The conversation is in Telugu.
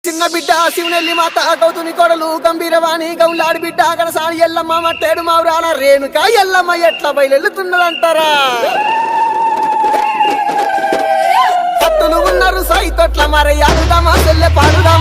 చిన్న బిడ్డ శివనెల్లి మాత గౌతుని కొడలు గంభీరవాణి గౌలాడి బిడ్డ గడసాని ఎల్లమ్మ మట్టేడు మావురాల రేణుక ఎల్లమ్మ ఎట్లా బయలుతున్నదంటారా భక్తులు ఉన్నారు సైతొట్ల మరి అడుదామా సెల్లె పాడుదామా